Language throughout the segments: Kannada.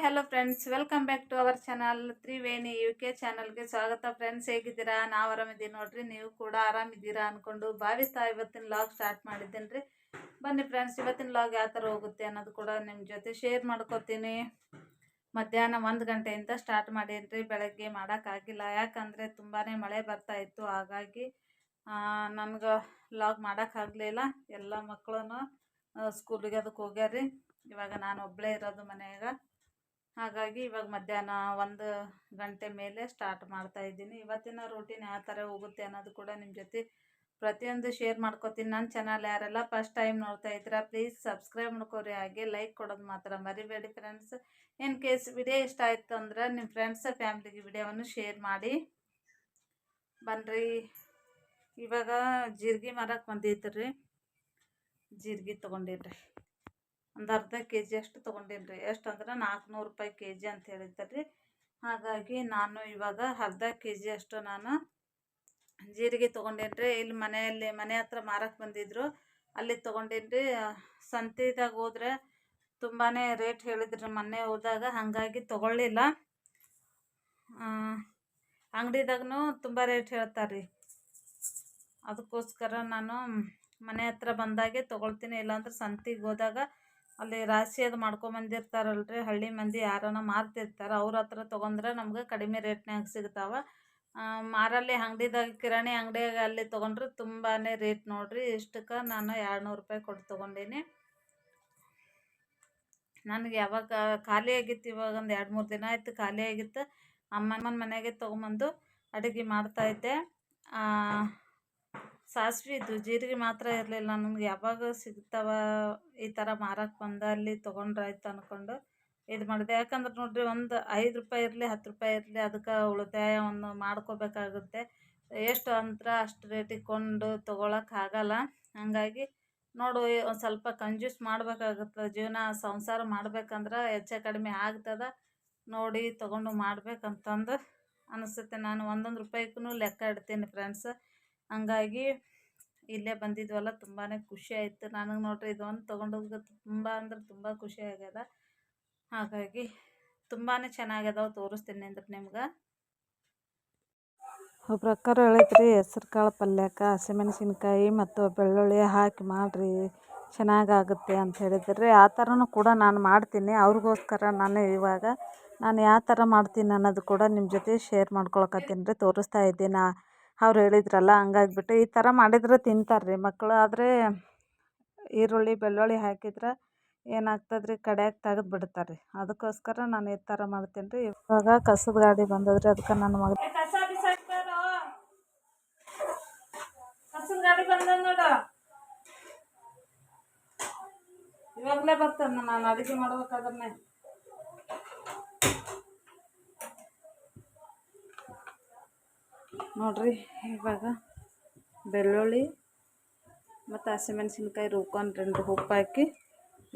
Hello friends, welcome back to our channel Triveni UK ಚಾನಲ್ಗೆ ಸ್ವಾಗತ. ಫ್ರೆಂಡ್ಸ್, ಹೇಗಿದ್ದೀರಾ? ನಾವು ಆರಾಮಿದ್ದೀವಿ ನೋಡ್ರಿ. ನೀವು ಕೂಡ ಆರಾಮಿದ್ದೀರಾ ಅನ್ಕೊಂಡು ಭಾವಿಸ್ತಾ ಇವತ್ತಿನ ಲಾಗ್ ಸ್ಟಾರ್ಟ್ ಮಾಡಿದ್ದೇನೆ ರೀ. ಬನ್ನಿ ಫ್ರೆಂಡ್ಸ್, ಇವತ್ತಿನ ಲಾಗ್ ಯಾವ ಥರ ಹೋಗುತ್ತೆ ಅನ್ನೋದು ಕೂಡ ನಿಮ್ಮ ಜೊತೆ ಶೇರ್ ಮಾಡ್ಕೊತೀನಿ. ಮಧ್ಯಾಹ್ನ 1 ಗಂಟೆಯಿಂದ ಸ್ಟಾರ್ಟ್ ಮಾಡೇನ್ರಿ. ಬೆಳಗ್ಗೆ ಮಾಡೋಕ್ಕಾಗಿಲ್ಲ, ಯಾಕಂದರೆ ತುಂಬಾ ಮಳೆ ಬರ್ತಾ ಇತ್ತು. ಹಾಗಾಗಿ ನನಗೆ ಲಾಗ್ ಮಾಡೋಕ್ಕಾಗಲಿಲ್ಲ. ಎಲ್ಲ ಮಕ್ಕಳನ್ನು ಸ್ಕೂಲಿಗೆ ಅದಕ್ಕೆ ಹೋಗ್ಯಾರ್ರಿ. ಇವಾಗ ನಾನು ಒಬ್ಬಳೇ ಇರೋದು ಮನೆಯಾಗ. ಹಾಗಾಗಿ ಇವಾಗ ಮಧ್ಯಾಹ್ನ 1 ಗಂಟೆ ಮೇಲೆ ಸ್ಟಾರ್ಟ್ ಮಾಡ್ತಾ ಇದ್ದೀನಿ. ಇವತ್ತಿನ ರೂಟೀನ್ ಯಾವ ಥರ ಹೋಗುತ್ತೆ ಅನ್ನೋದು ಕೂಡ ನಿಮ್ಮ ಜೊತೆ ಪ್ರತಿಯೊಂದು ಶೇರ್ ಮಾಡ್ಕೊತೀನಿ. ನನ್ನ ಚಾನಲ್ ಯಾರೆಲ್ಲ ಫಸ್ಟ್ ಟೈಮ್ ನೋಡ್ತಾ ಇದ್ದೀರಾ ಪ್ಲೀಸ್ ಸಬ್ಸ್ಕ್ರೈಬ್ ಮಾಡ್ಕೊರಿ, ಹಾಗೆ ಲೈಕ್ ಕೊಡೋದು ಮಾತ್ರ ಮರಿಬೇಡಿ ಫ್ರೆಂಡ್ಸ್. ಇನ್ ಕೇಸ್ ವಿಡಿಯೋ ಇಷ್ಟ ಆಯಿತು ಅಂದ್ರೆ ನಿಮ್ಮ ಫ್ರೆಂಡ್ಸ್ ಫ್ಯಾಮ್ಲಿಗೆ ವಿಡಿಯೋವನ್ನು ಶೇರ್ ಮಾಡಿ. ಬನ್ನಿರಿ, ಇವಾಗ ಜೀರಿಗೆ ಮಾರಕ್ಕೆ ಬಂದಿತ್ತು ರೀ. ಜೀರಿಗೆ ತೊಗೊಂಡಿನ್ರಿ, ಒಂದು ಅರ್ಧ KG ಅಷ್ಟು ತೊಗೊಂಡೇನಿ ರೀ. ಎಷ್ಟು ಅಂದ್ರೆ 400 ರೂಪಾಯಿ KG ಅಂತ ಹೇಳಿದ್ದಾರೆ ರೀ. ಹಾಗಾಗಿ ನಾನು ಇವಾಗ ಅರ್ಧ KG ಅಷ್ಟು ನಾನು ಜೀರಿಗೆ ತೊಗೊಂಡೇನಿ ರೀ. ಇಲ್ಲಿ ಮನೆ ಹತ್ರ ಮಾರಕ್ಕೆ ಬಂದಿದ್ರು, ಅಲ್ಲಿ ತೊಗೊಂಡೇನಿ ರೀ. ಸಂತೆದಾಗ ಹೋದ್ರೆ ತುಂಬಾ ರೇಟ್ ಹೇಳಿದ್ರು ಮೊನ್ನೆ ಹೋದಾಗ, ಹಾಗಾಗಿ ತೊಗೊಳ್ಳಿಲ್ಲ. ಅಂಗಡಿದಾಗೂ ತುಂಬ ರೇಟ್ ಹೇಳ್ತಾರೆ ರೀ. ಅದಕ್ಕೋಸ್ಕರ ನಾನು ಮನೆ ಹತ್ರ ಬಂದಾಗೆ ತೊಗೊಳ್ತೀನಿ. ಇಲ್ಲಾಂದ್ರೆ ಸಂತೆಗೆ ಹೋದಾಗ ಅಲ್ಲಿ ರಾಶಿ ಅದು ಮಾಡ್ಕೊಂಬಂದಿರ್ತಾರಲ್ರಿ, ಹಳ್ಳಿ ಮಂದಿ ಯಾರನ್ನ ಮಾರ್ತಿರ್ತಾರೆ, ಅವ್ರ ಹತ್ರ ತೊಗೊಂಡ್ರೆ ನಮ್ಗೆ ಕಡಿಮೆ ರೇಟ್ನಾಗ ಸಿಗ್ತಾವೆ. ಮಾರಲ್ಲಿ ಅಂಗಡಿದಾಗ ಕಿರಾಣಿ ಅಂಗಡಿಯಾಗ ಅಲ್ಲಿ ತೊಗೊಂಡ್ರೆ ತುಂಬಾ ರೇಟ್ ನೋಡ್ರಿ. ಇಷ್ಟಕ್ಕೆ ನಾನು 200 ರೂಪಾಯಿ ಕೊಟ್ಟು ತೊಗೊಂಡೀನಿ. ನನಗೆ ಯಾವಾಗ ಖಾಲಿ ಆಗಿತ್ತು, ಇವಾಗ ಒಂದು 2-3 ದಿನ ಆಯಿತು ಖಾಲಿ ಆಗಿತ್ತು. ಅಮ್ಮನ ಮನೆಗೆ ತೊಗೊಂಬಂದು ಅಡುಗೆ ಮಾಡ್ತಾಯಿದ್ದೆ. ಸಾಸಿವೆದು ಜೀರಿಗೆ ಮಾತ್ರ ಇರಲಿಲ್ಲ ನನಗೆ. ಯಾವಾಗ ಸಿಗ್ತಾವ ಈ ಥರ ಮಾರಕ್ಕೆ ಬಂದ ಅಲ್ಲಿ ತೊಗೊಂಡ್ರಾಯ್ತು ಅಂದ್ಕೊಂಡು ಇದು ಮಾಡಿದೆ. ಯಾಕಂದ್ರೆ ನೋಡಿರಿ, ಒಂದು 5 ರೂಪಾಯಿ ಇರಲಿ 10 ರೂಪಾಯಿ ಇರಲಿ, ಅದಕ್ಕೆ ಉಳಿತಾಯವನ್ನು ಮಾಡ್ಕೋಬೇಕಾಗುತ್ತೆ. ಎಷ್ಟು ಅಂತ ಅಷ್ಟು ರೇಟಿಗೆ ಕೊಂಡು ತೊಗೊಳಕ್ಕಾಗಲ್ಲ. ಹಾಗಾಗಿ ನೋಡು, ಒಂದು ಸ್ವಲ್ಪ ಕಂಜೂಸ್ ಮಾಡಬೇಕಾಗುತ್ತೆ. ಜೀವನ ಸಂಸಾರ ಮಾಡ್ಬೇಕಂದ್ರೆ ಹೆಚ್ಚು ಕಡಿಮೆ ಆಗ್ತದೆ ನೋಡಿ ತೊಗೊಂಡು ಮಾಡ್ಬೇಕಂತಂದು ಅನಿಸುತ್ತೆ. ನಾನು 1 ರೂಪಾಯಿಗೂ ಲೆಕ್ಕ ಇಡ್ತೀನಿ ಫ್ರೆಂಡ್ಸ್. ಹಂಗಾಗಿ ಇಲ್ಲೇ ಬಂದಿದ್ವಲ್ಲ, ತುಂಬಾ ಖುಷಿ ಆಯಿತು ನನಗೆ ನೋಡ್ರಿ. ಇದೊಂದು ತೊಗೊಂಡೋಗಿ ತುಂಬ ಅಂದ್ರೆ ತುಂಬ ಖುಷಿ ಆಗ್ಯದ. ಹಾಗಾಗಿ ತುಂಬಾ ಚೆನ್ನಾಗ್ಯದಾವೆ, ತೋರಿಸ್ತೀನಿ ಅಂದ್ರೆ ನಿಮ್ಗೆ. ಪ್ರಕಾರ ಹೇಳಿದ್ರಿ, ಹೆಸ್ರು ಕಾಳು ಪಲ್ಯಕ್ಕೆ ಹಸಿಮೆಣಸಿನ್ಕಾಯಿ ಮತ್ತು ಬೆಳ್ಳುಳ್ಳಿ ಹಾಕಿ ಮಾಡಿರಿ ಚೆನ್ನಾಗಾಗುತ್ತೆ ಅಂತ ಹೇಳಿದ್ರಿ. ಆ ಥರನೂ ಕೂಡ ನಾನು ಮಾಡ್ತೀನಿ. ಅವ್ರಿಗೋಸ್ಕರ ನಾನು ಯಾವ ಥರ ಮಾಡ್ತೀನಿ ಅನ್ನೋದು ಕೂಡ ನಿಮ್ಮ ಜೊತೆ ಶೇರ್ ಮಾಡ್ಕೊಳಕತ್ತೀನಿ ರೀ, ತೋರಿಸ್ತಾ ಇದ್ದೀನಿ. ಅವ್ರು ಹೇಳಿದ್ರಲ್ಲ, ಹಂಗಾಗಿಬಿಟ್ಟು ಈ ಥರ ಮಾಡಿದ್ರೆ ತಿಂತಾರೆ ರೀ ಮಕ್ಕಳು. ಆದರೆ ಈರುಳ್ಳಿ ಬೆಳ್ಳುಳ್ಳಿ ಹಾಕಿದ್ರೆ ಏನಾಗ್ತದೆ ರೀ, ಕಡೆಯಾಗಿ ತೆಗೆದು ಬಿಡ್ತಾರೆ ರೀ. ಅದಕ್ಕೋಸ್ಕರ ನಾನು ಈ ಥರ ಮಾಡ್ತೀನಿ ರೀ. ಇವಾಗ ಕಸದ ಗಾಡಿ ಬಂದದ್ರಿ, ಅದಕ್ಕೆ ನನ್ನ ಮಗ ಕಸದ ಗಾಡಿ ಬಂದ ನೋಡು, ಇವಾಗಲೇ ಬರ್ತಾನೆ. ನಾನು ಅಡುಗೆ ಮಾಡ್ಬೇಕಾದ್ರೆ ನೋಡ್ರಿ, ಇವಾಗ ಬೆಳ್ಳುಳ್ಳಿ ಮತ್ತು ಹಸಿಮೆಣಸಿನ್ಕಾಯಿ ರುಬ್ಕೊಂಡ್ರಿ, ಉಪ್ಪು ಹಾಕಿ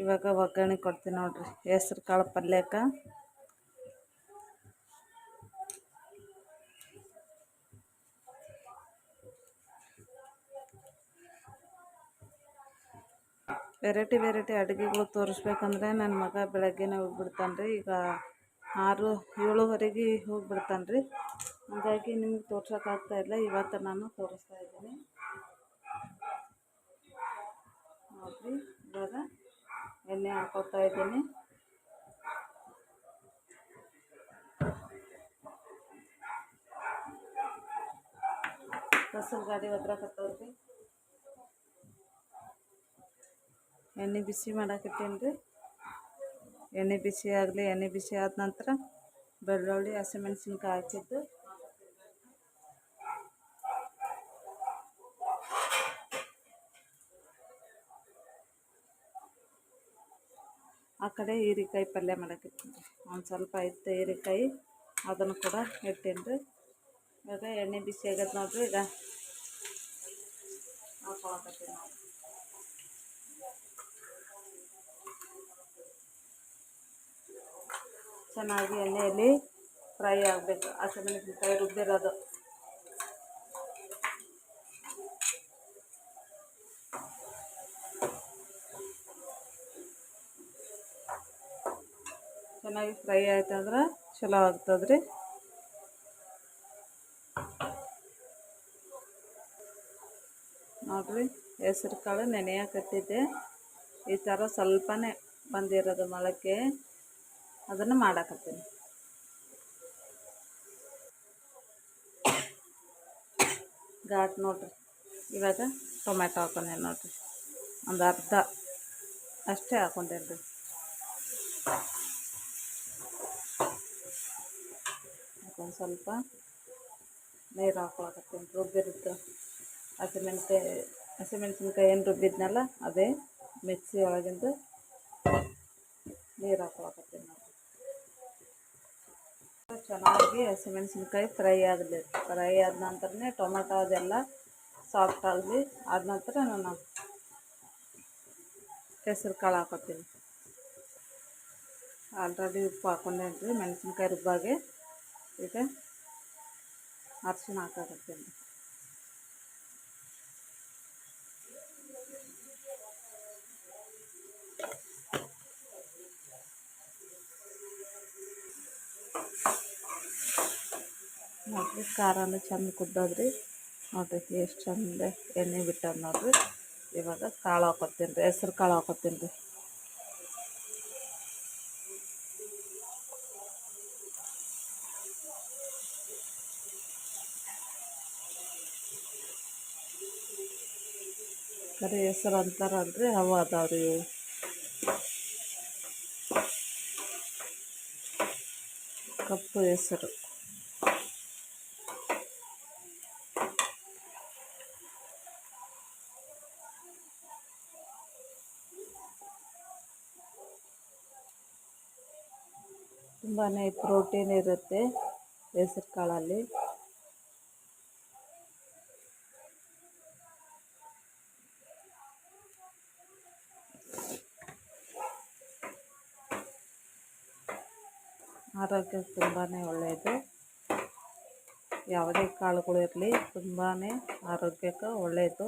ಇವಾಗ ಒಗ್ಗರಣೆ ಕೊಡ್ತೀನಿ ನೋಡ್ರಿ. ಹೆಸ್ರು ಕಾಳು ಪಲ್ಯಕ್ಕೆ ವೆರೈಟಿ ಅಡುಗೆಗಳು ತೋರಿಸ್ಬೇಕಂದ್ರೆ ನನ್ನ ಮಗ ಬೆಳಗ್ಗೆನೇ ಹೋಗ್ಬಿಡ್ತಾನೆ ರೀ. ಈಗ 6-7ವರೆಗೆ ಹೋಗ್ಬಿಡ್ತಾನೆ ರೀ. ಹಾಗಾಗಿ ನಿಮ್ಗೆ ತೋರ್ಸೋಕ್ಕಾಗ್ತಾಯಿಲ್ಲ. ಇವತ್ತು ನಾನು ತೋರಿಸ್ತಾ ಇದ್ದೀನಿ ನೋಡಿರಿ. ಇವಾಗ ಎಣ್ಣೆ ಹಾಕ್ಕೊತಾ ಇದ್ದೀನಿ. ಕಸದ ಗಾಡಿ ಒದ್ರಾಕತ್ತವ್ರಿ. ಎಣ್ಣೆ ಬಿಸಿ ಮಾಡಾಕತ್ತೀನಿ ರೀ. ಎಣ್ಣೆ ಬಿಸಿ ಆಗಲಿ. ಎಣ್ಣೆ ಬಿಸಿ ಆದ ನಂತರ ಬೆಳ್ಳುಳ್ಳಿ ಹಸಿಮೆಣಸಿನ್ಕಾಯಿ ಹಾಕಿದ್ದು ಆ ಕಡೆ ಹೀರೆಕಾಯಿ ಪಲ್ಯ ಮಾಡಾಕತ್ತೀನಿ ರೀ. ಒಂದು ಸ್ವಲ್ಪ ಇತ್ತು ಹೀರೆಕಾಯಿ, ಅದನ್ನು ಕೂಡ ಇಟ್ಟೀನಿ ರೀ. ಇವಾಗ ಎಣ್ಣೆ ಬಿಸಿ ಆಗತ್ತೆ ನೋಡ್ರಿ. ಈಗ ಹಾಕೊಳಕತ್ತೀನಿ ನಾವು. ಚೆನ್ನಾಗಿ ಎಣ್ಣೆಯಲ್ಲಿ ಫ್ರೈ ಆಗಬೇಕು ಹಸಿಮೆಣಸಿನ್ಕಾಯಿ ರುಬ್ಬಿರೋದು. ಚೆನ್ನಾಗಿ ಚೆನ್ನಾಗಿ ಫ್ರೈ ಆಯ್ತಂದ್ರೆ ಚಲೋ ಆಗ್ತದ್ರಿ. ನೋಡಿರಿ, ಹೆಸರು ಕಾಳು ನೆನೆಯಾಕತ್ತಿದ್ದೆ. ಈ ಥರ ಸ್ವಲ್ಪನೇ ಬಂದಿರೋದು ಮೊಳಕೆ, ಅದನ್ನು ಮಾಡಾಕತ್ತೀನಿ. ಘಾಟ್ ನೋಡಿರಿ. ಇವಾಗ ಟೊಮೆಟೊ ಹಾಕೊಂಡೆ ನೋಡಿರಿ, ಒಂದು ಅರ್ಧ ಅಷ್ಟೇ ಹಾಕೊಂಡೇನಿ ರೀ. ಒಂದು ಸ್ವಲ್ಪ ನೀರು ಹಾಕೊಳಕತ್ತೀನಿ. ರುಬ್ಬಿರುತ್ತೆ ಹಸಿಮೆಣ್ಸಿನ್ಕಾಯಿ ಏನು ರುಬ್ಬಿದ್ನಲ್ಲ ಅದೇ ಮಿಕ್ಸಿ ಒಳಗಿಂದು ನೀರು ಹಾಕೊಳಕತ್ತೀನಿ ನೋಡಿ. ಚೆನ್ನಾಗಿ ಹಸಿಮೆಣ್ಸಿನ್ಕಾಯಿ ಫ್ರೈ ಆಗಲಿ. ಫ್ರೈ ಆದ ನಂತರನೇ ಟೊಮೆಟೊ ಅದೆಲ್ಲ ಸಾಫ್ಟ್ ಆಗಲಿ. ಆದ ನಂತರ ನಾನು ಹೆಸರು ಕಾಳು ಹಾಕೋತೀನಿ. ಆಲ್ರೆಡಿ ಉಪ್ಪು ಹಾಕೊಂಡೇನಿ ರೀ ಮೆಣಸಿನ್ಕಾಯಿ ರುಬ್ಬಾಗೆ. ಈಗ ಅರಿಶಿನ ಹಾಕಾಕತ್ತೀನಿ. ನೋಡಿರಿ, ಖಾರನೂ ಚೆಂದ ಕುದ್ದದ್ರಿ. ನೋಡಿರಿ ಎಷ್ಟು ಚಂದ ಎಣ್ಣೆ ಬಿಟ್ಟದ ನೋಡಿರಿ. ಇವಾಗ ಕಾಳು ಹಾಕೋತೀನಿ ರೀ, ಹೆಸ್ರು ಕಾಳು ಹಾಕೋತೀನಿ ರೀ. ಕರಿ ಹೆಸರು ಅಂತಾರಲ್ರಿ, ಅವು ಅದಾವ್ರಿ. ಕಪ್ಪು ಹೆಸರು. ತುಂಬಾ ಪ್ರೋಟೀನ್ ಇರುತ್ತೆ ಹೆಸರು ಕಾಳಲ್ಲಿ. ಆರೋಗ್ಯಕ್ಕೆ ತುಂಬಾ ಒಳ್ಳೆಯದು. ಯಾವುದೇ ಕಾಳುಗಳು ಇರಲಿ, ತುಂಬಾ ಆರೋಗ್ಯಕ್ಕೆ ಒಳ್ಳೆಯದು.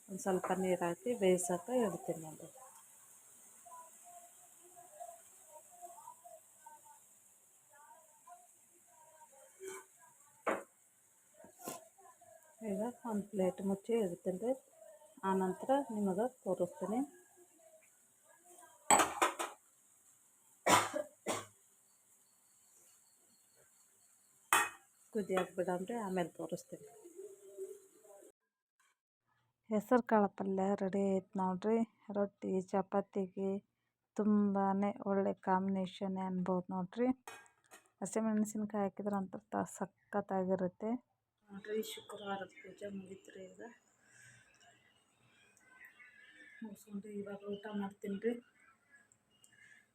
ಒಂದು ಸ್ವಲ್ಪ ನೀರು ಹಾಕಿ ಬೇಯಿಸೋಕೆ ಇಡ್ತೀನಿ ನೋಡಿ. ಈಗ ಒಂದು ಪ್ಲೇಟ್ ಮುಚ್ಚಿ ಇಡ್ತೀನಿ ರೀ. ಆನಂತರ ನಿಮಗೆ ತೋರಿಸ್ತೀನಿ. ಕುದಿಯೋಕೆ ಬಿಡಂದ್ರೆ ಆಮೇಲೆ ತೋರಿಸ್ತೀನಿ. ಹೆಸರು ಕಾಳು ಪಲ್ಯ ರೆಡಿ ಆಯ್ತು ನೋಡ್ರಿ. ರೊಟ್ಟಿ ಚಪಾತಿಗೆ ತುಂಬಾ ಒಳ್ಳೆ ಕಾಂಬಿನೇಷನ್ ಅನ್ಬೋದು ನೋಡ್ರಿ. ಹಸಿಮೆಣಸಿನ್ಕಾಯಿ ಹಾಕಿದ್ರೆ ಅಂತ ಸಖತ್ತಾಗಿರುತ್ತೆ ನೋಡ್ರಿ. ಶುಕ್ರವಾರದ ಪೂಜೆ ಮುಗಿತ್ರಿ. ಈಗ ಮುಗಿಸ್ಕೊಂಡು ಇವಾಗ ಊಟ ಮಾಡ್ತೀನಿ ರೀ.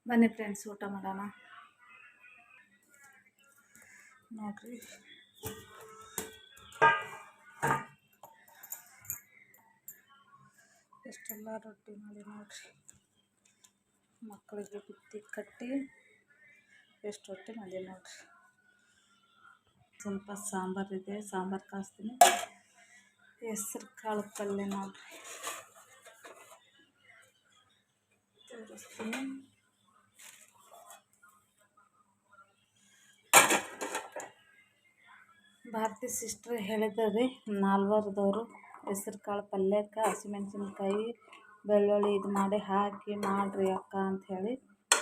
ಬನ್ನಿ ಫ್ರೆಂಡ್ಸ್, ಊಟ ಮಾಡೋಣ ನೋಡ್ರಿ. ಎಷ್ಟೆಲ್ಲ ರೊಟ್ಟಿ ಮಾಡಿ ನೋಡ್ರಿ. ಮಕ್ಕಳಿಗೆ ಬುತ್ತಿ ಕಟ್ಟಿ ಎಷ್ಟು ರೊಟ್ಟಿ ಮಾಡಿ ನೋಡ್ರಿ. ಸ್ವಲ್ಪ ಸಾಂಬಾರು ಇದೆ, ಸಾಂಬಾರು ಕಾಸ್ತೀನಿ. ಹೆಸರು ಕಾಳು ಪಲ್ಯ ನೋಡ್ರಿ ತೋರಿಸ್ತೀನಿ. ಭಾರತಿ ಸಿಸ್ಟ್ರ್ ಹೇಳಿದ್ರಿ, ನಾಲ್ವರದವರು ಹೆಸರು ಕಾಳು ಪಲ್ಯಕ್ಕೆ ಹಸಿಮೆಣ್ಸಿನ್ಕಾಯಿ ಬೆಳ್ಳುಳ್ಳಿ ಇದು ಮಾಡಿ ಹಾಕಿ ಮಾಡಿರಿ ಅಕ್ಕ ಅಂಥೇಳಿ.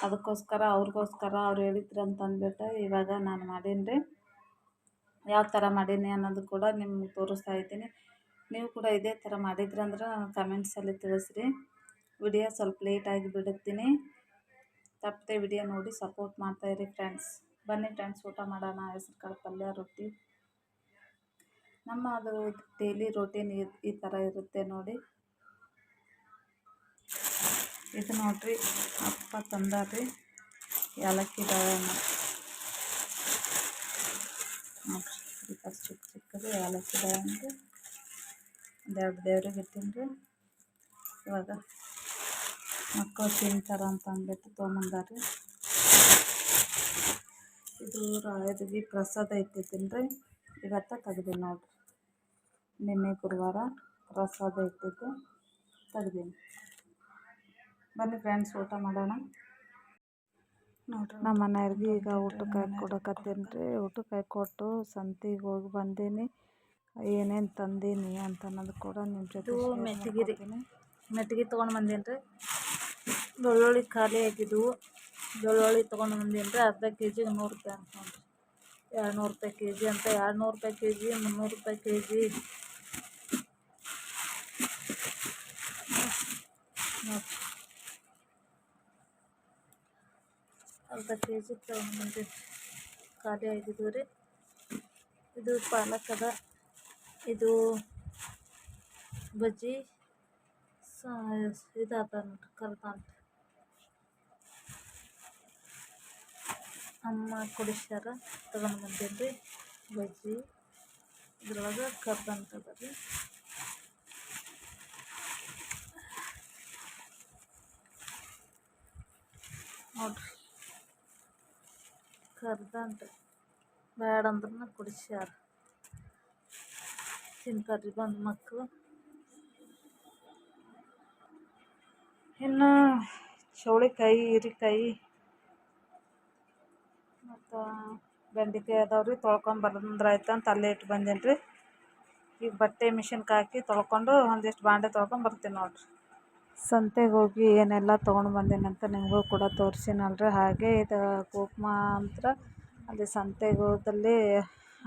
ಅದಕ್ಕೋಸ್ಕರ ಅವ್ರು ಹೇಳಿದ್ರು ಅಂತ ಅಂದ್ಬಿಟ್ಟು ಇವಾಗ ನಾನು ಮಾಡೀನಿ ರೀ. ಯಾವ ಥರ ಮಾಡೀನಿ ಅನ್ನೋದು ಕೂಡ ನಿಮ್ಗೆ ತೋರಿಸ್ತಾ ಇದ್ದೀನಿ. ನೀವು ಕೂಡ ಇದೇ ಥರ ಮಾಡಿದ್ರಂದ್ರೆ ಕಮೆಂಟ್ಸಲ್ಲಿ ತಿಳಿಸ್ರಿ. ವಿಡಿಯೋ ಸ್ವಲ್ಪ ಲೇಟಾಗಿ ಬಿಡುತ್ತೀನಿ. ತಪ್ಪದೆ ವಿಡಿಯೋ ನೋಡಿ ಸಪೋರ್ಟ್ ಮಾಡ್ತಾಯಿರಿ ಫ್ರೆಂಡ್ಸ್. ಬನ್ನಿ ಫ್ರೆಂಡ್ಸ್, ಊಟ ಮಾಡೋಣ. ಹೆಸರು ಕಾಳು ಪಲ್ಯ ರೊಟ್ಟಿ ನಮ್ಮ ಅದು ಡೈಲಿ ರೋಟೀನ್ ಈ ಥರ ಇರುತ್ತೆ ನೋಡಿ. ಇದು ನೋಡ್ರಿ, ಅಪ್ಪ ತಂದಾರ್ರಿ ಏಲಕ್ಕಿ ಬಾಳೆಹಣ್ಣು ನೋಡ್ರಿ. ಈ ಥರ ಚಿಕ್ಕ ಚಿಕ್ಕದು ಏಲಕ್ಕಿ ಬಾಳೆಹಣ್ಣು ಒಂದೆರಡು ದೇವ್ರಿಗೆ ಇಟ್ಟೀನಿ ರೀ. ಇವಾಗ ಮಕ್ಕಳು ತಿಂತಾರ ಅಂತ ಅಂದ್ಬಿಟ್ಟು ತೊಗೊಂಬಂದಾರ್ರಿ. ಇದು ರಾಯರಿಗೆ ಪ್ರಸಾದ ಇಟ್ಟಿದ್ದೀನಿ ರೀ. ಇವತ್ತು ತೆಗ್ದೀನಿ ನೋಡ್ರಿ. ನಿನ್ನೆ ಗುರುವಾರ ಪ್ರಸಾದ ಇಟ್ಟಿದ್ದು ತೆಗ್ದೀನಿ. ಬನ್ನಿ ಫ್ರೆಂಡ್ಸ್, ಊಟ ಮಾಡೋಣ. ನೋಡ್ರಿ, ನಮ್ಮ ಮನೆಯವ್ರಿಗೆ ಈಗ ಊಟಕ್ಕೆ ಕೊಡಕತ್ತೀನಿ ರೀ. ಊಟಕ್ಕೆ ಕೊಟ್ಟು ಸಂತಿಗೆ ಹೋಗಿ ಬಂದೀನಿ. ಏನೇನು ತಂದೀನಿ ಅಂತ ಅನ್ನೋದು ಕೂಡ ನಿಮ್ಮ ಜೊತೆ ಮೆತ್ತಿಗೆ ತೊಗೊಂಡು ಬಂದೀನಿ ರೀ. ಬೆಳ್ಳುಳ್ಳಿ ಖಾಲಿ ಆಗಿದ್ವು. ಬೆಳ್ಳುಳ್ಳಿ ತೊಗೊಂಡು ಬಂದೀನಿ ರೀ. ಅರ್ಧ ಕೆ ಜಿಗೆ 100 ರೂಪಾಯಿ ಅಂತ ನೋಡ್ರಿ. 200 ರೂಪಾಯಿ ಕೆ ಜಿ ಅಂತ. 200 ರೂಪಾಯಿ ಕೆ ಜಿ, 300 ರೂಪಾಯಿ ಕೆ ಜಿ ನೋಡ್ರಿ. ಅರ್ಧ ಕೆ ಜಿ ತೊಗೊಂಡು ಬಂದೀನಿ. ಖಾಲಿ ಆಗಿದ್ವು ರೀ. ಇದು ಪಾಲಕ್ ಅದ, ಇದು ಬಜ್ಜಿ ಇದಾದ ನೋಡ್ರಿ, ಕರ್ದಂಟ ಅಮ್ಮ ಕುಡಿಸ್ಯಾರ, ತಗೊಂಡು ಬಂದೀನಿ ರೀ. ಬಜ್ಜಿ ಇದ್ರೊಳಗೆ ಕರ್ದಂಟ ಅದ ರೀ. ನೋಡ್ರಿ, ಕರ್ದಂಟ ಬ್ಯಾಡ ಅಂದ್ರೂ ಕುಡಿಸ್ಯಾರ. ತಿಂತಾರ್ರಿ ಬಂದು ಮಕ್ಕಳು. ಇನ್ನು ಚೌಳಿಕಾಯಿ, ಹೀರೆಕಾಯಿ ಮತ್ತು ಬೆಂಡೆಕಾಯಿ ಅದಾವ್ರಿ. ತೊಳ್ಕೊಂಡು ಬಂದ್ರಾಯ್ತು ಅಂತ ಅಲ್ಲೇ ಇಟ್ಟು ಬಂದೀನಿ ರೀ. ಈಗ ಬಟ್ಟೆ ಮಿಷಿನ್ಗೆ ಹಾಕಿ ತೊಳ್ಕೊಂಡು ಒಂದಿಷ್ಟು ಬಾಂಡೆ ತೊಳ್ಕೊಂಡು ಬರ್ತೀನಿ ನೋಡ್ರಿ. ಸಂತೆಗೆ ಹೋಗಿ ಏನೆಲ್ಲ ತೊಗೊಂಡು ಬಂದೀನಿ ಅಂತ ನಿಮಗೂ ಕೂಡ ತೋರಿಸಿನಲ್ರಿ. ಹಾಗೆ ಇದು ಕುಕ್ಮ ಅಂತ ಅಲ್ಲಿ ಸಂತೆಗೆ ಹೋದಲ್ಲಿ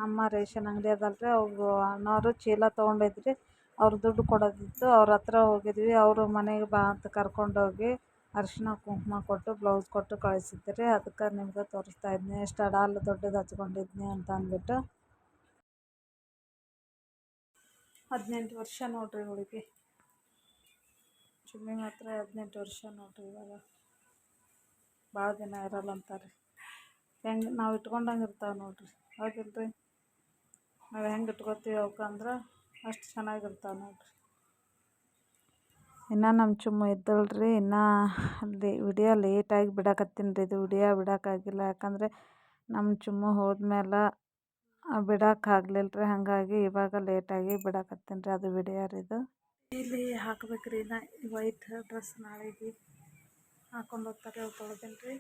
ಅಮ್ಮ ರೇಷನ್ ಅಂಗಡಿ ಅದಲ್ರಿ, ಅವ್ರು ಅಣ್ಣವರು ಚೀಲ ತೊಗೊಂಡಿದ್ರಿ. ಅವ್ರು ದುಡ್ಡು ಕೊಡೋದಿತ್ತು, ಅವ್ರ ಹತ್ರ ಹೋಗಿದ್ವಿ. ಅವರು ಮನೆಗೆ ಬಾ ಅಂತ ಕರ್ಕೊಂಡೋಗಿ ಅರಿಶಿನ ಕುಂಕುಮ ಕೊಟ್ಟು ಬ್ಲೌಸ್ ಕೊಟ್ಟು ಕಳಿಸಿದ್ರಿ. ಅದಕ್ಕೆ ನಿಮ್ಗೆ ತೋರಿಸ್ತಾ ಇದ್ನಿ, ಎಷ್ಟು ಅಡಾಲು ದೊಡ್ಡದು ಹಚ್ಕೊಂಡಿದ್ನಿ ಅಂತ ಅಂದ್ಬಿಟ್ಟು. 18 ವರ್ಷ ನೋಡ್ರಿ ಹುಡುಗಿ. ಚುಮ್ಮಿ ಮಾತ್ರ 18 ವರ್ಷ ನೋಡ್ರಿ. ಇವಾಗ ಭಾಳ ದಿನ ಇರಲ್ಲ ಅಂತಾರೆ. ಹೆಂಗೆ ನಾವು ಇಟ್ಕೊಂಡಂಗೆ ಇರ್ತಾವೆ ನೋಡ್ರಿ, ಹೌದಿಲ್ರಿ? ನಾವು ಹೆಂಗೆ ಇಟ್ಕೊತೀವಿ ಅವಕ್ಕಂದ್ರೆ ಅಷ್ಟು ಚೆನ್ನಾಗಿರ್ತಾವೆ ನೋಡ್ರಿ. ಇನ್ನು ನಮ್ಮ ಚುಮ್ಮು ಇದ್ದಲ್ರಿ. ಇನ್ನು ಅಲ್ಲಿ ವಿಡಿಯೋ ಲೇಟಾಗಿ ಬಿಡಕತ್ತೀನಿ ರೀ. ಇದು ವಿಡಿಯೋ ಬಿಡೋಕ್ಕಾಗಿಲ್ಲ, ಯಾಕಂದರೆ ನಮ್ಮ ಚುಮ್ಮು ಹೋದ್ಮೇಲೆ ಬಿಡೋಕ್ಕಾಗಲಿಲ್ಲ ರೀ. ಹಾಗಾಗಿ ಇವಾಗ ಲೇಟಾಗಿ ಬಿಡಕತ್ತೀನಿ ರೀ. ಅದು ವಿಡಿಯೋ ರೀ. ಇದು ಇಲ್ಲಿ ಹಾಕ್ಬೇಕ್ರಿ. ಇನ್ನು ವೈಟ್ ಡ್ರೆಸ್ ನಾಳೆಗೆ ಹಾಕೊಂಡು ಹೋಗ್ತಾರೆ. ಅವು ತೊಳ್ದೀನಿ ರೀ.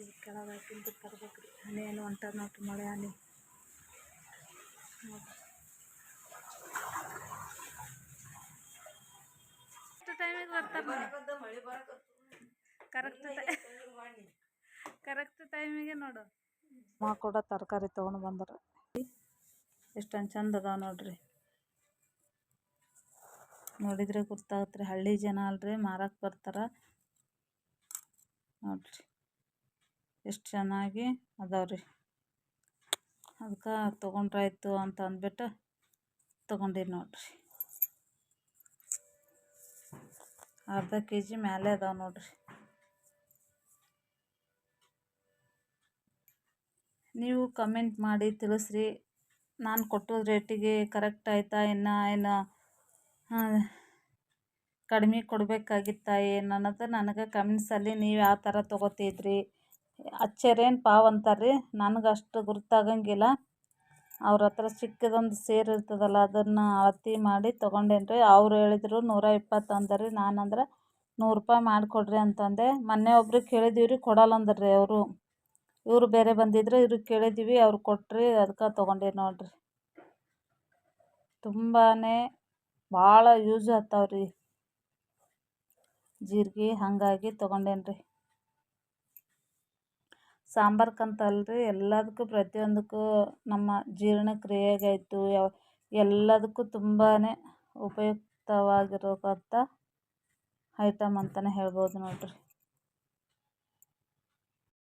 ಈಗ ಕೆಳಗೆ ಹಾಕಿಂದು ತರ್ಬೇಕ್ರಿ. ಹನಿ ಏನು ಹೊಂಟದ ನೋಡ್ರಿ, ಮಳೆ ಹನಿ ನೋಡ್ರಿ. ಟೈಮಿಗೆ ಬರ್ತಾರೆ, ಕರೆಕ್ಟ್ ಟೈಮಿಗೆ ನೋಡು. ಅಮ್ಮ ಕೂಡ ತರಕಾರಿ ತೊಗೊಂಡು ಬಂದರು. ಎಷ್ಟೊಂದು ಚಂದ ಅದಾವ ನೋಡ್ರಿ. ನೋಡಿದರೆ ಗೊತ್ತಾಗುತ್ತೆ. ಹಳ್ಳಿ ಜನ ಅಲ್ರಿ, ಮಾರಕ್ಕೆ ಬರ್ತಾರೆ ನೋಡ್ರಿ. ಎಷ್ಟು ಚೆನ್ನಾಗಿ ಅದಾವ್ರಿ. ಅದಕ್ಕೆ ತೊಗೊಂಡ್ರಾಯ್ತು ಅಂತ ಅಂದ್ಬಿಟ್ಟು ತೊಗೊಂಡಿನಿ ನೋಡ್ರಿ. ಅರ್ಧ ಕೆ ಜಿ ಮೇಲೆ ಅದಾವೆ ನೋಡ್ರಿ. ನೀವು ಕಮೆಂಟ್ ಮಾಡಿ ತಿಳಿಸ್ರಿ, ನಾನು ಕೊಟ್ಟೋದ ರೇಟಿಗೆ ಕರೆಕ್ಟ್ ಆಯ್ತಾ, ಏನು ಕಡಿಮೆ ಕೊಡಬೇಕಾಗಿತ್ತಾ ಏನು ಅನ್ನೋದು ನನಗೆ ಕಮೆಂಟ್ಸಲ್ಲಿ ನೀವು ಯಾವ ಥರ ತೊಗೋತಿದ್ರಿ. ಅಚ್ಚರೇನು ಪಾವ್ ಅಂತಾರೆ ರೀ, ನನಗೆ ಅಷ್ಟು ಗುರ್ತಾಗಂಗಿಲ್ಲ. ಅವ್ರ ಹತ್ರ ಚಿಕ್ಕದೊಂದು ಸೇರು ಇರ್ತದಲ್ಲ, ಅದನ್ನು ಅಳತೆ ಮಾಡಿ ತೊಗೊಂಡೇನಿ ರೀ. ಅವ್ರು ಹೇಳಿದ್ರು 120 ಅಂದರಿ. ನಾನಂದ್ರೆ 100 ರೂಪಾಯಿ ಮಾಡಿಕೊಡ್ರಿ ಅಂತಂದೆ. ಮೊನ್ನೆ ಒಬ್ರಿಗೆ ಕೇಳಿದ್ದೀವಿ ರೀ, ಕೊಡಲ್ಲ ಅಂದ್ರಿ ಅವರು. ಇವರು ಬೇರೆ ಬಂದಿದ್ರು, ಇವ್ರಿಗೆ ಕೇಳಿದ್ದೀವಿ, ಅವ್ರು ಕೊಟ್ರಿ. ಅದಕ್ಕೆ ತೊಗೊಂಡೇನಿ ನೋಡ್ರಿ. ತುಂಬಾ ಭಾಳ ಯೂಸ್ ಆಗ್ತಾವ್ರಿ ಜೀರಿಗೆ, ಹಾಗಾಗಿ ತೊಗೊಂಡೇನಿ ರೀ. ಸಾಂಬಾರ್ಕಂತಲ್ರಿ, ಎಲ್ಲದಕ್ಕೂ ಪ್ರತಿಯೊಂದಕ್ಕೂ ನಮ್ಮ ಜೀರ್ಣಕ್ರಿಯೆಗಾಯಿತು ಎಲ್ಲದಕ್ಕೂ ತುಂಬಾ ಉಪಯುಕ್ತವಾಗಿರೋವಂಥ ಐಟಮ್ ಅಂತಲೇ ಹೇಳ್ಬೋದು ನೋಡ್ರಿ.